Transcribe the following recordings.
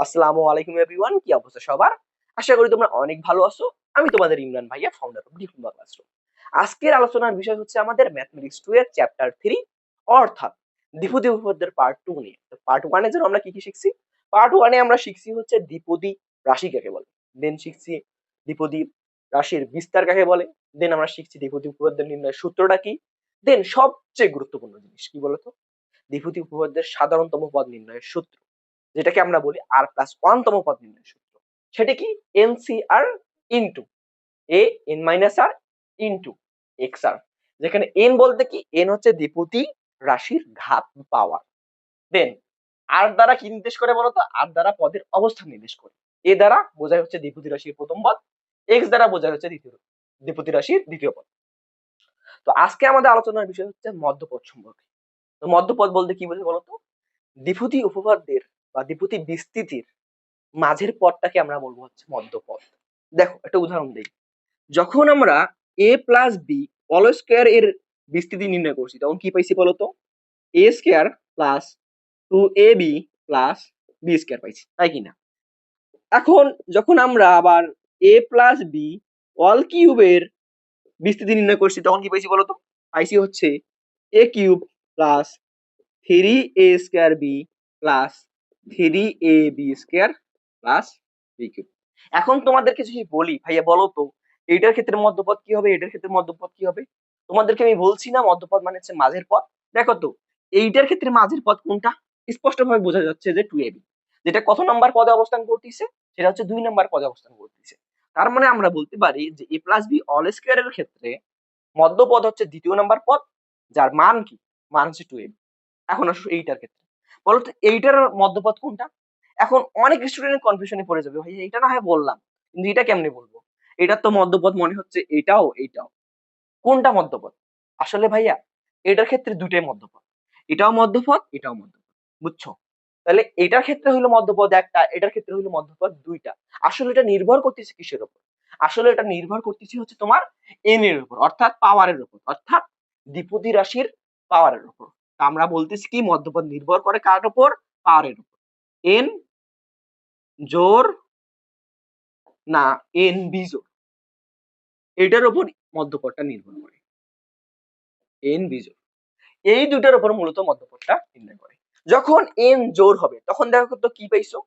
আসসালামু আলাইকুম এভরিওয়ান, কি অবস্থা সবার? আশা করি তোমরা অনেক ভালো আছো। আমি তোমাদের ইমরান ভাইয়া, ফাউন্ডার অফ ডিপ্লোমা ক্লাসরুম। আজকের আলোচনার বিষয় হচ্ছে আমাদের ম্যাথমেটিক্স 2 এর চ্যাপ্টার 3, অর্থাৎ দ্বিপদী উপপাদ্যের পার্ট 2 নিয়ে। তো পার্ট 1 এর জন্য আমরা কি কি শিখছি? পার্ট 1 এ আমরা শিখছি হচ্ছে দ্বিপদী রাশি কাকে বলে, দেন শিখছি দ্বিপদী রাশির বিস্তার কাকে বলে, দেন আমরা শিখছি দ্বিপদী উপপাদ্য নির্ণয়ের সূত্রটা কি, দেন সবচেয়ে গুরুত্বপূর্ণ জিনিস কি বলতো, দ্বিপদী উপপাদ্যের সাধারণতম পদ নির্ণয়ের সূত্র, যেটাকে আমরা বলি আর প্লাস ওয়ান তম পদ নির্ণয়ের সূত্র। সেটা কি? NCr into a n minus r into x r, যেখানে এন বলতে কি, এন হচ্ছে দ্বিপদী রাশির ঘাত পাওয়ার। দেন আর দ্বারা কি নির্দেশ করে বলতো? আর দ্বারা পদের অবস্থান নির্দেশ করে। এ দ্বারা বোঝায় হচ্ছে দ্বিপদী রাশির প্রথম পদ, এক্স দ্বারা বোঝায় হচ্ছে দ্বিপদী রাশির দ্বিতীয় পদ। তো আজকে আমাদের আলোচনার বিষয় হচ্ছে মধ্যপদ সম্পর্কে। তো মধ্যপদ বলতে কি বোঝে বলতো? দ্বিপদী উপপাদ্যের বা দ্বিপদী বিস্তৃতির মাঝের পদটাকে আমরা বলবো হচ্ছে মধ্যপদ। দেখো একটা উদাহরণ দেই। যখন আমরা a plus B whole square এর বিস্তৃতি নির্ণয় করছি, তখন কি পাইছি বলতো? A square plus 2ab plus b square পাইছি, তাই কিনা? এখন যখন আমরা আবার a প্লাস বি অল কিউবের বিস্তৃতি নির্ণয় করছি, তখন কি পাইছি বলতো? পাইছি হচ্ছে a cube plus 3a square B plus 3ab square plus B cube. এখন তোমাদেরকে যদি বলি ভাইয়া বলো তো, এইটার ক্ষেত্রে মধ্যপদ কি হবে, এটার ক্ষেত্রে মধ্যপদ কি হবে? তোমাদেরকে আমি বলছি না মধ্যপদ মানে হচ্ছে মাঝের পদ। দেখো তো, এইটার ক্ষেত্রে মাঝের পদ কোনটা? স্পষ্ট ভাবে বোঝা যাচ্ছে যে 2ab, যেটা কত নাম্বার পদে অবস্থান করতেছে? সেটা হচ্ছে 2 নাম্বার পদে অবস্থান করতেছে। তার মানে আমরা বলতে পারি যে a plus B whole square এর ক্ষেত্রে মধ্যপদ হচ্ছে দ্বিতীয় নাম্বার পদ, যার মান কি? মান হচ্ছে 2ab। এখন আসো এইটার ক্ষেত্রে, বলতো এইটার মধ্যপদ কোনটা? এখন অনেক স্টুডেন্ট কনফিউশনে পড়ে যাবে, ভাই এটা না হয় বললাম, কিন্তু এটা কেমনে বলবো? এটার তো মধ্যপদ মনে হচ্ছে এটাও এইটাও, কোনটা মধ্যপদ? আসলে ভাইয়া এটার ক্ষেত্রে দুইটাই মধ্যপদ, এটাও মধ্যপদ এটাও মধ্যপদ, বুঝছো? তাহলে এটার ক্ষেত্রে হইলো মধ্যপদ একটা, এটার ক্ষেত্রে হইলো মধ্যপদ দুইটা। আসলে এটা নির্ভর করতেছে কিসের উপর? আসলে এটা নির্ভর করতেছে হচ্ছে তোমার এন এর উপর, অর্থাৎ পাওয়ারের উপর, অর্থাৎ দ্বিপদী রাশির পাওয়ারের উপর। আমরা বলতেছি কি মধ্যপদ নির্ভর করে কার উপর? পাওয়ারের উপর। এন জোর না এন বিজোড়, এটার উপর মধ্যপদটা নির্ভর করে। এন বিজোড়, এই দুটার উপর মূলত মধ্যপদটা নির্ণয় করে। যখন এন জোর হবে তখন দেখো তো কি পাইছো?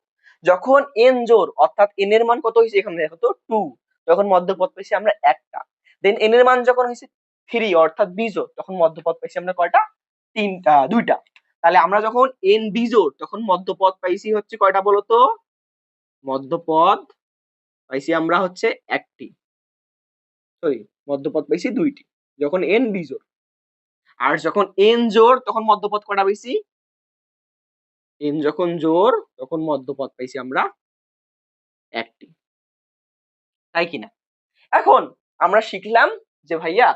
যখন এন জোর অর্থাৎ এন এর মান কত হয়েছে, এখানে দেখো তো 2, তখন মধ্যপদ পাইছি আমরা একটা। দেন এন এর মান যখন হয়েছে 3 অর্থাৎ বিজোড়, তখন মধ্যপদ পাইছি আমরা কয়টা? তিনটা, দুইটা। তাহলে আমরা যখন এন বিজোড় তখন মধ্যপদ পাইছি হচ্ছে কয়টা বলতো? মধ্যপদ পাইছি আমরা হচ্ছে একটি, সরি মধ্যপদ পাইছি দুইটি যখন এন বিজোড়। আর যখন এন জোড় তখন মধ্যপদ কয়টা পাইছি? এন যখন জোড় তখন মধ্যপদ পাইছি আমরা একটি, তাই কিনা? এখন আমরা শিখলাম যে ভাইয়া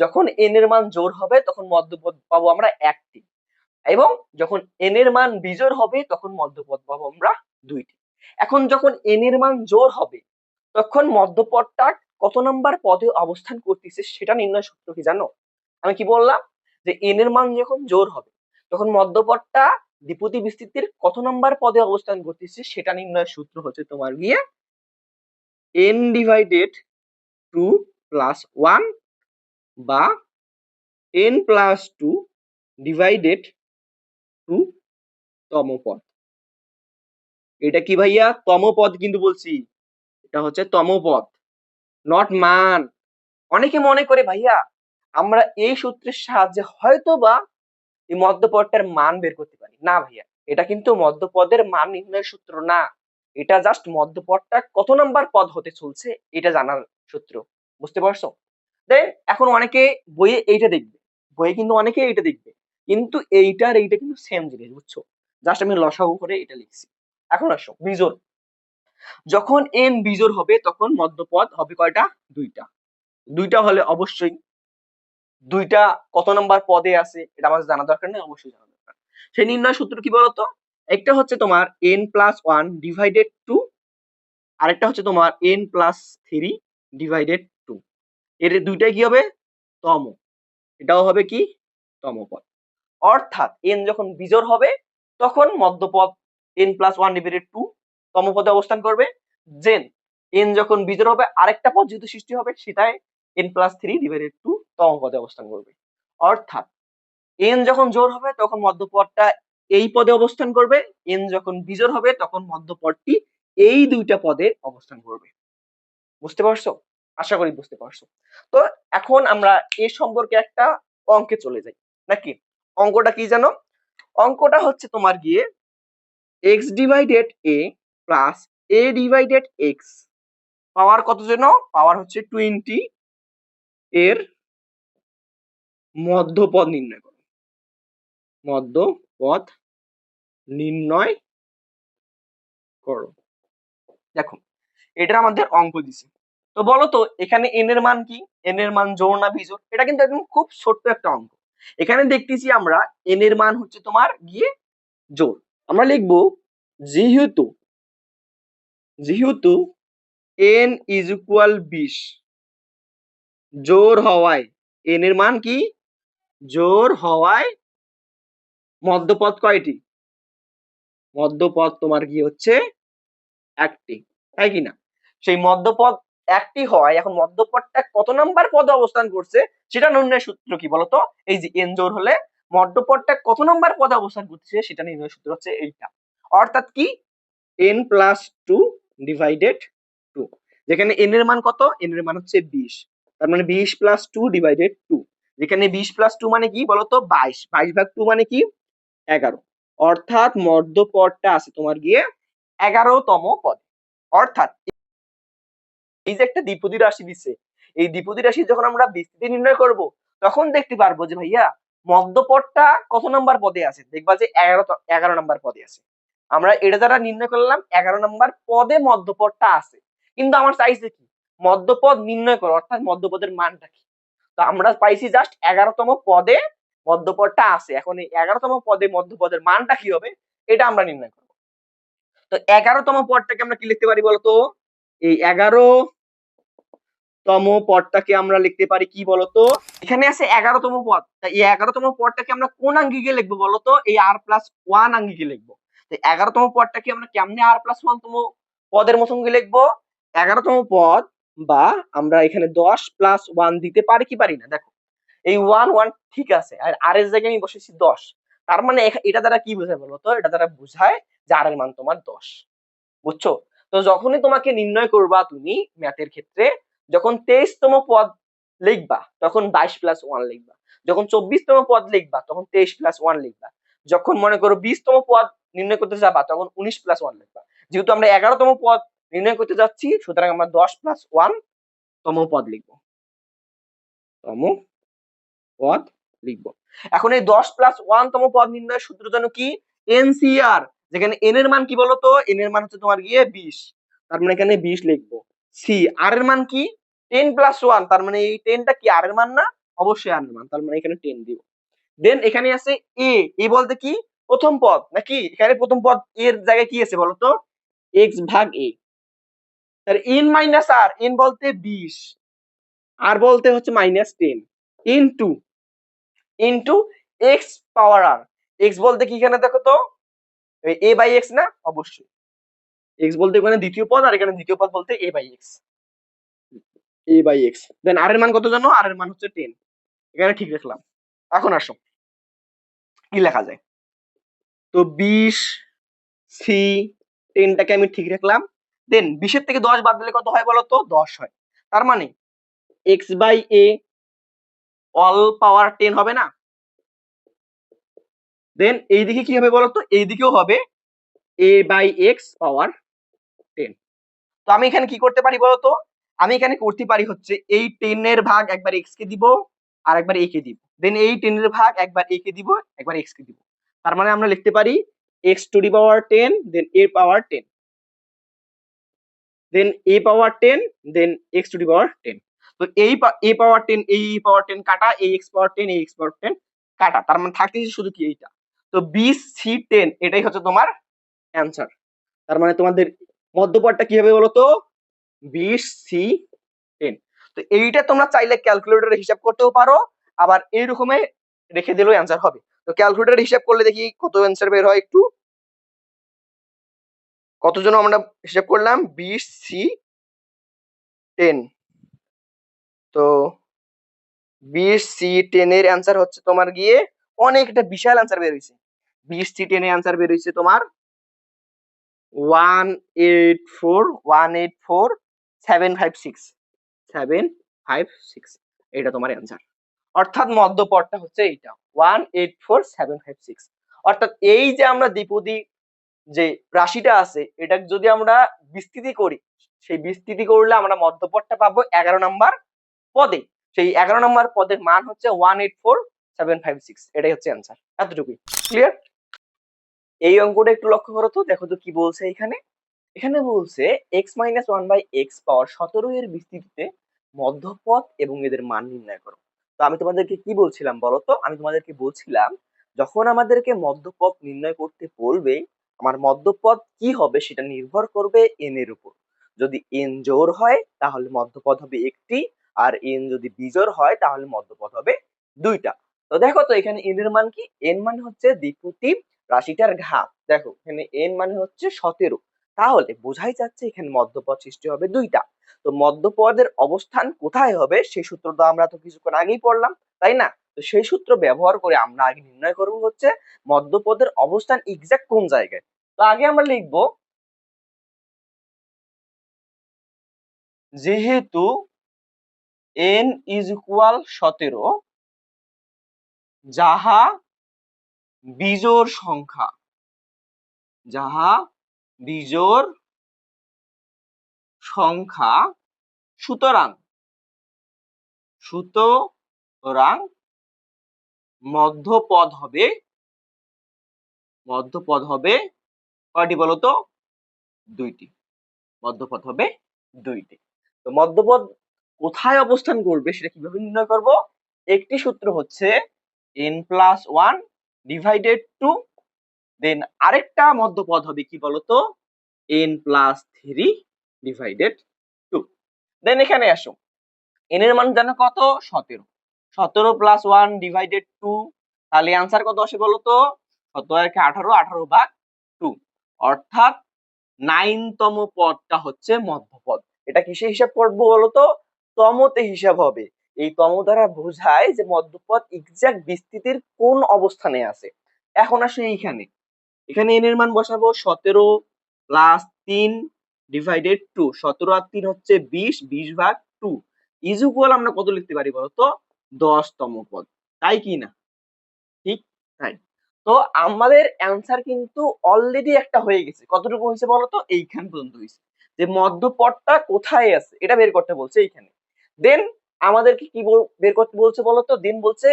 যখন এন এর মান জোড় হবে তখন মধ্যপদ পাবো আমরা একটি, এবং যখন এন এর মান বিজোড় হবে তখন মধ্যপদ পাবো আমরা দুইটি। এখন যখন এন এর মান জোড় হবে তখন মধ্যপদটা কত নাম্বার পদে অবস্থান করতেছে সেটা নির্ণয় সূত্র কি জানো? আমি কি বললাম? যে এন এর মান যখন জোড় হবে তখন মধ্যপদটা দ্বিপদী বিস্তৃতির কত নাম্বার পদে অবস্থান করতেছে সেটা নির্ণয়ের সূত্র হচ্ছে তোমার গিয়ে n ডিভাইডেড 2 প্লাস 1 বা n প্লাস 2 ডিভাইডেড 2 তম পদ। এটা কি ভাইয়া? তম পদ কিন্তু বলছি, এটা হচ্ছে তম পদ, নট মান। অনেকে মনে করে ভাইয়া আমরা এই সূত্রের সাহায্যে হয়তো বা এই মধ্যপদটার মান বের করতে পারি। না ভাইয়া, এটা কিন্তু মধ্যপদের মান নির্ণয়ের সূত্র না, এটা জাস্ট মধ্যপদটা কত নাম্বার পদ হতে চলছে এটা জানার সূত্র। বুঝতে পারছো? দেন এখন অনেকে বইয়ে এইটা দেখবে, বইয়ে কিন্তু অনেকে এইটা দেখবে, কিন্তু এইটার এইটা কিন্তু সেম জিনিস, বুঝছো? জাস্ট আমি লসাগু করে এটা লিখছি। এখন আসো বিজোড়। যখন এন বিজোড় হবে তখন মধ্যপদ হবে কয়টা? দুইটা। দুইটা হলে অবশ্যই দুইটা কত নাম্বার পদে আছে এটা আমাদের জানা দরকার নেই, অবশ্যই জানা দরকার। সেই নির্ণয় সূত্র কি বলতো? একটা হচ্ছে তোমার n প্লাস 1 ডিভাইডেড 2, আরেকটা হচ্ছে তোমার n প্লাস 3 ডিভাইডেড 2। এর দুইটাই কি হবে? তম। এটাও হবে কি? তম পদ। অর্থাৎ n যখন বিজোড় হবে তখন মধ্যপদ n প্লাস 1 ডিভাইডেড 2, তম পদে অবস্থান করবে। দেন এন যখন বিজোড় হবে আরেকটা পদ যেহেতু সৃষ্টি হবে সেটাই n+3/2 তম পদে অবস্থান করবে। অর্থাৎ এন যখন জোড় হবে তখন মধ্যপদটা এই পদে অবস্থান করবে, এন যখন বিজোড় হবে তখন মধ্যপদটি এই দুইটা পদে অবস্থান করবে। বুঝতে পারছো? আশা করি বুঝতে পারছো। তো এখন আমরা এ সম্পর্কে একটা অঙ্কে চলে যাই নাকি? অঙ্কটা কি জানো? অঙ্কটা হচ্ছে তোমার গিয়ে x/a প্লাস a/x পাওয়ার কত যেন? পাওয়ার হচ্ছে 20 এর মধ্যপদ নির্ণয় করো। মধ্যপদ নির্ণয় করো। দেখো এটা আমাদের অঙ্ক দিছে। তো বলো তো এখানে এন এর মান কি? এন এর মান জোড় না বিজোড়? এটা কিন্তু একদম খুব ছোট্ট একটা অঙ্ক। এখানে দেখতেছি আমরা এন এর মান হচ্ছে তোমার গিয়ে জোড়। আমরা লিখবো যেহেতু যেহেতু n ইজ ইকুয়াল 20 জোড় হওয়ায় n এর মান কি? জোড় হওয়ায় মধ্যপদ কয়টি? মধ্যপদ তোমার কি হচ্ছে একটি, তাই কিনা? সেই মধ্যপদ একটি হয়, এখন মধ্যপদটা কত নাম্বার পদে অবস্থান করছে সেটা নির্ণয়ের সূত্র কি বলতো? এই যে n জোড় হলে মধ্যপদটা কত নাম্বার পদে অবস্থান করছে সেটা নির্ণয়ের সূত্র হচ্ছে এইটা। অর্থাৎ কি n+2/2, যেখানে n এর মান কত? n এর মান হচ্ছে 20, তার মানে 20+2/2, যেখানে 20+2 মানে কি বলতো? 22, 22/2 মানে কি? 11। অর্থাৎ মধ্যপদটা আছে তোমার গিয়ে 11তম পদ। অর্থাৎ এই যে একটা দ্বিপদী রাশি দিচ্ছে, এই দ্বিপদী রাশি যখন আমরা বিস্তৃতি নির্ণয় করব তখন দেখতে পারবো যে ভাইয়া মধ্যপদটা কত নাম্বার পদে আছে। দেখবা যে 11 নাম্বার পদে আছে। আমরা এটা দ্বারা নির্ণয় করলাম 11 নাম্বার পদে মধ্যপদটা আছে, কিন্তু আমার চাইছে কি মধ্যপদ নির্ণয় করো, অর্থাৎ মধ্যপদের মানটা কি। তো আমরা পাইছি জাস্ট 11তম পদে মধ্যপদটা আছে। এখন এই 11তম পদে মধ্যপদের মানটা কি হবে এটা আমরা নির্ণয় করবো। তো 11তম পদটাকে আমরা কি লিখতে পারি বলতো? এই 11তম পদটাকে আমরা লিখতে পারি কি বলতো? এখানে আছে 11তম পদ, তাই এই 11তম পদটাকে আমরা কোন আঙ্গিকে লিখবো বলতো? এই r+1 আঙ্গিকে লিখবো। তো 11তম পদটাকে আমরা কেমনে r+1 তম পদের মতন করে লিখবো? 11তম পদ বা আমরা এখানে 10+1 দিতে পারি কি পারি না? দেখো এই 1 ঠিক আছে, আর আর এর জায়গায় আমি বসেছি 10, তার মানে এটা দ্বারা কি বোঝায় বলতো? এটা দ্বারা বোঝায় যে আর এর মান তোমার 10। বুঝছো? তো যখনই তোমাকে নির্ণয় করবা তুমি ম্যাথের ক্ষেত্রে, যখন 23তম পদ লিখবা তখন 22+1 লিখবা, যখন 24তম পদ লিখবা তখন 23+1 লিখবা, যখন মনে করো 20তম পদ নির্ণয় করতে যাবা তখন 19+1 লিখবা। যেহেতু আমরা 11তম পদ নির্ণয় করতে যাচ্ছি সুতরাং আমরা 10+1 তম পদ লিখবো। তম পদ লিখবো। এখন এই 10+1 তম পদ নির্ণয়ের সূত্র যেন কি? এনসিআর, যেখানে এন এর মান কি বলতো? এন এর মান হচ্ছে তোমার গিয়ে 20, তার মানে এখানে 20 লিখবো। সি আর এর মান কি? 10+1, তার মানে এই 10টা কি আর এর মান না? অবশ্যই আর এর মান, তার মানে এখানে 10 দিব। দেন এখানে আছে এ, এ বলতে কি? প্রথম পদ নাকি? এখানে প্রথম পদ এর জায়গায় কি আছে বলতো? x/a, তার n মাইনাস আর, n বলতে 20 আর বলতে হচ্ছে -10 ইনটু ইনটু এক্স পাওয়ার আর। এক্স বলতে কি এখানে দেখো তো a/x না? অবশ্যই এক্স বলতে এখানে দ্বিতীয় পদ, আর এখানে দ্বিতীয় পদ বলতে a/x। a/x দেন আর এর মান কত জানো? আর এর মান হচ্ছে 10, এখানে ঠিক রাখলাম। এখন আসো কি লেখা যায়। তো 20 সি 10টাকে আমি ঠিক রাখলাম। দেন 20 এর থেকে 10 বাদ দিলে কত হয় বলতো? 10 হয়। তার মানে x/a অল পাওয়ার 10 হবে না? দেন এইদিকে কি হবে বলতো? এইদিকেও হবে a/x পাওয়ার 10। তো আমি এখানে কি করতে পারি বলতো? আমি এখানে করতে পারি হচ্ছে এই 10 এর ভাগ একবার x কে দিব আর একবার a কে দিব, দেন এই 10 এর ভাগ একবার a কে দিব একবার x কে দিব। তার মানে আমরা লিখতে পারি x⁻10 then a power 10 then a power 10 then x⁻10। তো এই a পাওয়ার 10 এই পাওয়ার 10 কাটা, এই x পাওয়ার 10 এই x পাওয়ার 10 কাটা, তার মানে থাকতেছে শুধু কি এইটা। তো 20c10 এটাই হচ্ছে তোমার অ্যানসার। তার মানে তোমাদের মধ্যপদটা কি হবে বলতো? 20c10। তো এইটা তোমরা চাইলে ক্যালকুলেটরে হিসাব করতেও পারো, আবার এইরকমে রেখে দিলেও অ্যান্সার হবে। তো ক্যালকুলেটরে হিসাব করলে দেখি কত অ্যান্সার বের হয় একটু। কতজন আমরা হিসাব করলাম 20C10। তো 20C10 এর অ্যান্সার হচ্ছে তোমার গিয়ে অনেক একটা বিশাল অ্যান্সার বের হয়েছে। 20C10 এর অ্যান্সার বের হয়েছে তোমার 184,184,756 এটা তোমার অ্যান্সার। অর্থাৎ মধ্যপদটা হচ্ছে এইটা 184,756। অর্থাৎ এই যে আমরা দ্বিপদী যে রাশিটা আছে এটা যদি আমরা বিস্তৃতি করি, সেই বিস্তৃতি করলে আমরা মধ্যপদটা পাবো 11 নাম্বার পদে। সেই 11 নাম্বার পদের মান হচ্ছে 184,756। এটাই হচ্ছে অ্যান্সার। এতটুকুই ক্লিয়ার। এই অঙ্কটা একটু লক্ষ্য করো তো, দেখো তো কি বলছে এখানে। এখানে বলছে x-1/x পাওয়ার 17 এর বিস্তৃতিতে মধ্যপদ এবং এদের মান নির্ণয় করো। তো আমি তোমাদেরকে কি বলছিলাম বলো তো, আমি তোমাদেরকে বলছিলাম যখন আমাদেরকে মধ্যপদ নির্ণয় করতে বলবে, আমার মধ্যপদ কি হবে সেটা নির্ভর করবে n এর উপর। যদি n জোড় হয় তাহলে মধ্যপদ হবে একটি, আর n যদি বিজোড় হয় তাহলে মধ্যপদ হবে দুইটা। তো দেখো তো এখানে n এর মান কি, n মানে হচ্ছে দ্বিপদী রাশিটার ঘাত। দেখো এখানে n মানে হচ্ছে 17, তাহলে বোঝাই যাচ্ছে এখানে মধ্যপদ সৃষ্টি হবে দুইটা। তো মধ্যপদের অবস্থান কোথায় হবে সেই সূত্রটা আমরা তো কিছুক্ষণ আগেই পড়লাম, তাই না? তো সেই সূত্র ব্যবহার করে আমরা আগে নির্ণয় করব হচ্ছে মধ্যপদের অবস্থান এক্সাক্ট কোন জায়গায়। তো আগে আমরা লিখব যেহেতু n ইজ ইকুয়াল 17, যাহা বিজোড় সংখ্যা, যাহা বিজোড় সংখ্যা, সুতরাং সুতরাং মধ্যপদ হবে কয়টি বলতো? দুইটি। মধ্যপদ হবে দুইটি। তো মধ্যপদ কোথায় অবস্থান করবে সেটা কিভাবে নির্ণয় করব? একটি সূত্র হচ্ছে n+1 ডিভাইডেড 2, দেন আরেকটা মধ্যপদ হবে কি বলতো n+3 ডিভাইডেড 2। দেন এখানে আসো, n এর মান জানো কত? 17। 17 + 1 ডিভাইডেড 2, তাহলে आंसर কত আসে বলতো? 17 এর 18, 18 ভাগ 2, অর্থাৎ 9 তম পদটা হচ্ছে মধ্যপদ। এটা কিসে হিসাব করবো বলতো? তমতে হিসাব হবে। এই তম দ্বারা বোঝায় যে মধ্যপদ এক্সাক্ট বিস্তৃতির কোন অবস্থানে আছে। এখন আসে এইখানে, এখানে n এর মান বসাবো 17 + 3 ডিভাইডেড 2, 17 আর 3 হচ্ছে 20, 20 ভাগ 2 ইজ ইকুয়াল আমরা কত লিখতে পারি বলতো? 10 তম পদ। তাই কি না? ঠিক তাই। তো আমাদের অ্যান্সার কিন্তু অলরেডি একটা হয়ে গেছে। কতটুকু হয়েছে বলতো? এইখান পর্যন্ত হয়েছে। যে মধ্যপদটা কোথায় আছে এটা বের করতে বলছে এইখানে। দেন আমাদেরকে কি বের করতে বলছে বলতো? দেন বলছে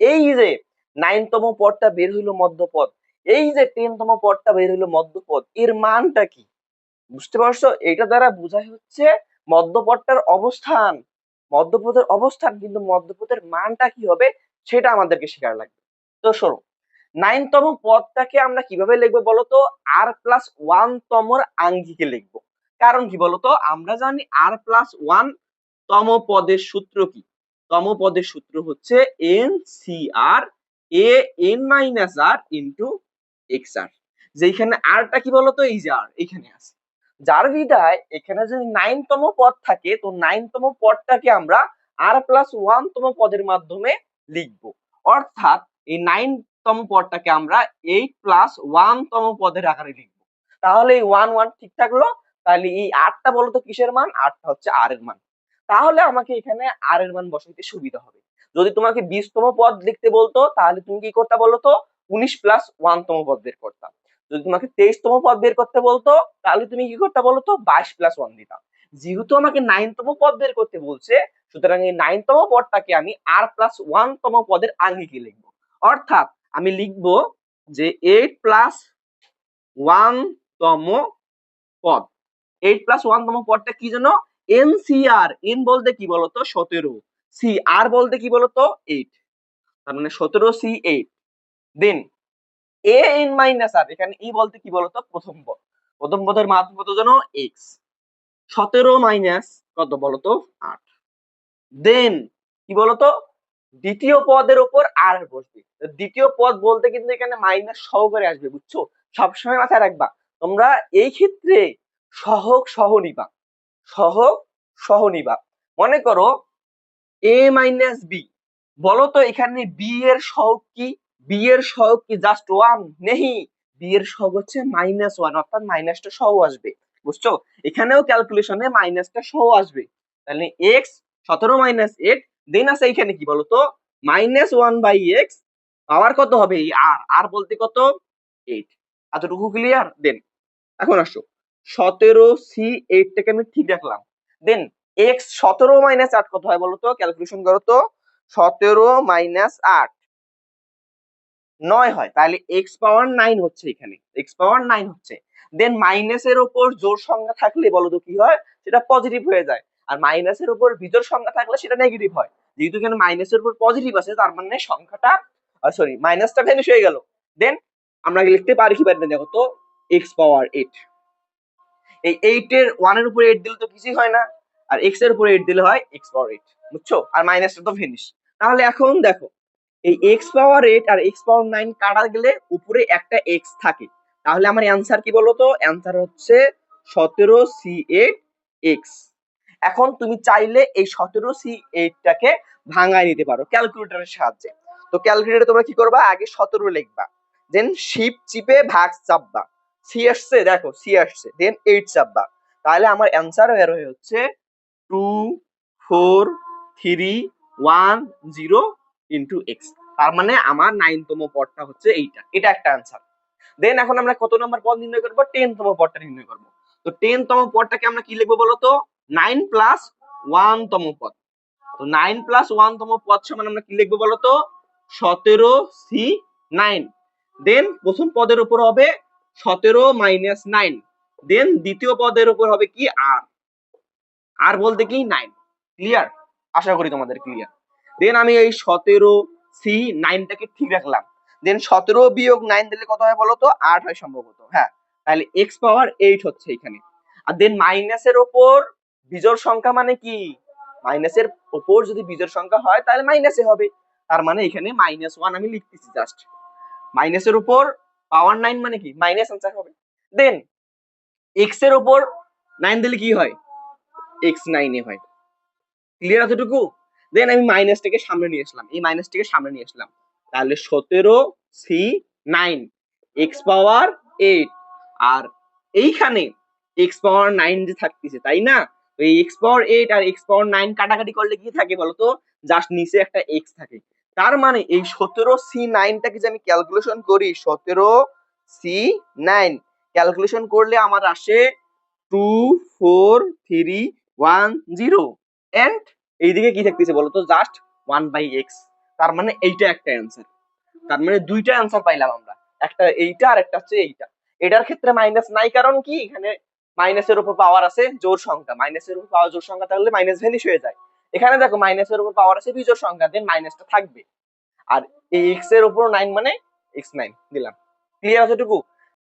এই যে 9 তম পদটা বের হইলো মধ্যপদ, এই যে 10 তম পদটা বের হইলো মধ্যপদ, এর মানটা কি? বুঝতে পারছো? এটা দ্বারা বোঝায় হচ্ছে মধ্যপদটার অবস্থান। মধ্যপদের অবস্থান, কিন্তু মধ্যপদের মানটা কি হবে সেটা আমাদেরকে শেখার লাগবে। তো শোনো, 9 তম পদটাকে আমরা কিভাবে লিখবো বলতো? r+1 তমর আঙ্গিকে লিখবো। কারণ কি বলতো? আমরা জানি r+1 তম পদের সূত্র কি? তম পদের সূত্র হচ্ছে NCR a(n-r) xr। যেখানে rটা কি বলতো? এই যে r এখানে আছে। যার বিধায় এখানে যদি 9 তম পদ থাকে, তো 9 তম পদটাকে আমরা r+1 তম পদের মাধ্যমে লিখবো। অর্থাৎ এই 9 তম পদটাকে আমরা 8+1 তম পদের আকারে লিখবো। তাহলে এই 1 1 ঠিক থাকলো। তাহলে এই rটা বলতো কিসের মান? rটা হচ্ছে r এর মান। তাহলে আমাকে এখানে r এর মান বসাইতে সুবিধা হবে। যদি তোমাকে 20 তম পদ লিখতে বলতো তাহলে তুমি কি করতে বলতো? 19+1 তম পদ বের করতা। যদি তোমাকে 23 তম পদ বের করতে বলতো তাহলে তুমি কি করতে বলতো? 22+1 দিতা। যেহেতু আমাকে 9 তম পদ বের করতে বলছে, সুতরাং এই 9 তম পদটাকে আমি r+1 তম পদের আঙ্গিকে লিখবো। অর্থাৎ আমি লিখবো যে 8+1 তম পদ। 8+1 তম পদটা কি জানো? NCR। n বলতে কি বলতো? 17। CR বলতে কি বলতো? 8। তার মানে 17C8। দেন an-r, এখানে e বলতে কি বলতো? প্রথম পদ। প্রথম পদের মান কত জানো? x। 17 মাইনাস কত বলতো? 8। দেন কি বলতো? দ্বিতীয় পদের উপর আর বসবে। দ্বিতীয় পদ বলতে কিন্তু এখানে মাইনাস সহকারে আসবে, বুঝছো? সবসময় মাথায় রাখবা তোমরা এই ক্ষেত্রে সহগ সহ নিবা, সহগ সহ নিবা। মনে করো a মাইনাস বি, বলো তো এখানে বি এর সহগ কি? বি এর সহগ কি জাস্ট ওয়ান? নেহি, বি এর সহগ হচ্ছে মাইনাস ওয়ান, অর্থাৎ মাইনাসটা সহ আসবে। বুঝছো? এখানেও ক্যালকুলেশনে মাইনাসটা সহ আসবে। তাহলে এক্স 17 মাইনাস 8, দেন আছে এখানে কি বলতো মাইনাস ওয়ান বাই এক্স, পাওয়ার কত হবে এই আর, আর বলতে কত 8। এতটুকু ক্লিয়ার? দেন এখন আসো 17c8টাকে আমি ঠিক রাখলাম। দেন এক্স 17 মাইনাস 8 কত হয় বলতো? ক্যালকুলেশন করো তো। 17 মাইনাস 8 9 হয়, তাহলে এক্স পাওয়ার 9 হচ্ছে, এখানে এক্স পাওয়ার 9 হচ্ছে। দেন মাইনাসের উপর জোড় সংখ্যা থাকলে বলো তো কি হয়? সেটা পজিটিভ হয়ে যায়। আর মাইনাসের উপর বিজোড় সংখ্যা থাকলে সেটা নেগেটিভ হয়। যেহেতু এখানে মাইনাসের উপর পজিটিভ আছে, তার মানে সংখ্যাটা সরি মাইনাসটা ভ্যানিশ হয়ে গেল। দেন আমরা লিখতে পারি কি পারি না দেখো তো, এক্স পাওয়ার 8। এই 8 এর 1 এর উপরে 8 দিলে তো কিছুই হয় না, আর x এর উপরে 8 দিলে হয় x পাওয়ার 8। বুঝছো? আর মাইনাসটা তো ভেনিশ। তাহলে এখন দেখো এই x পাওয়ার 8 আর x পাওয়ার 9 কাটা গেলে উপরে একটা x থাকে। তাহলে আমার অ্যানসার কি বলতো? অ্যানসার হচ্ছে 17c8x। এখন তুমি চাইলে এই 17c8টাকে ভাঙায় নিতে পারো ক্যালকুলেটরের সাহায্যে। তো ক্যালকুলেটরে তোমরা কি করবা? আগে 17 লিখবা, দেন শিফট চিপে ভাগ চাপবা, সি আসছে, দেখো সি আসছে, দেন 8 চাপবা। তাহলে আমার অ্যানসার বের হয়ে হচ্ছে 2431 ইন্টু এক্স। তার মানে আমার 9তম পদটা হচ্ছে এইটা, এটা একটা অ্যানসার। দেন এখন আমরা কত নম্বর পদ নির্ণয় করবো? 10তম পদটা নির্ণয় করবো। তো 10তম পদটাকে আমরা কি লিখবো বলতো? 9 প্লাস 1তম পদ। তো 9 প্লাস 1তম পদ সমান আমরা কি লিখবো বলতো? 17c9। দেন প্রথম পদের উপর হবে 17 মাইনাস 9, দেন দ্বিতীয় পদের উপর হবে কি আর, আর বলতে কি 9। ক্লিয়ার? আশা করি তোমাদের ক্লিয়ার। দেন আমি এই 17c9টাকে ঠিক রাখলাম। দেন 17 বিয়োগ 9 দিলে কত হয় বলতো? 8 হয় সম্ভবত, হ্যাঁ। তাহলে x পাওয়ার 8 হচ্ছে এখানে। আর দেন মাইনাসের উপর বিজোড় সংখ্যা মানে কি? মাইনাসের উপর যদি বিজোড় সংখ্যা হয় তাহলে মাইনাসে হবে। তার মানে এখানে -1 আমি লিখতেছি জাস্ট। মাইনাসের উপর পাওয়ার 9 মানে কি? মাইনাস আনসার হবে। দেন x এর উপর 9 দিলে কি হয়? x9 এ হয়। ক্লিয়ার এতটুকু? দেন আমি মাইনাসটাকে সামনে নিয়ে আসলাম, এই মাইনাসটাকে সামনে নিয়ে আসলাম। তাহলে 17c9 x পাওয়ার 8, আর এইখানে x পাওয়ার 9 যে থাকতেছে, তাই না? তো এই x পাওয়ার 8 আর x পাওয়ার 9 কাটাকাটি করলে কি থাকে বলতো? জাস্ট নিচে একটা x থাকে। তার মানে এই 17c9টাকে যে আমি ক্যালকুলেশন করি, 17c9 ক্যালকুলেশন করলে আমার আসে 24310, এন্ড এইদিকে কি থাকতেছে বলতো? Just 1/x। তার মানে এইটা একটা অ্যান্সার। তার মানে দুইটা অ্যান্সার পাইলাম আমরা, একটা এইটা আর একটা হচ্ছে এইটা। এটার ক্ষেত্রে মাইনাস নাই, কারণ কি এখানে মাইনাসের উপর পাওয়ার আছে জোড় সংখ্যা, মাইনাসের উপর পাওয়ার জোড় সংখ্যা থাকলে মাইনাস ভ্যানিশ হয়ে যায়। এখানে দেখো মাইনাসের উপর পাওয়ার আছে বিজোড় সংখ্যা, দেন মাইনাসটা থাকবে। আর এই x এর উপর 9 মানে x9 দিলাম। ক্লিয়ার এতটুকু?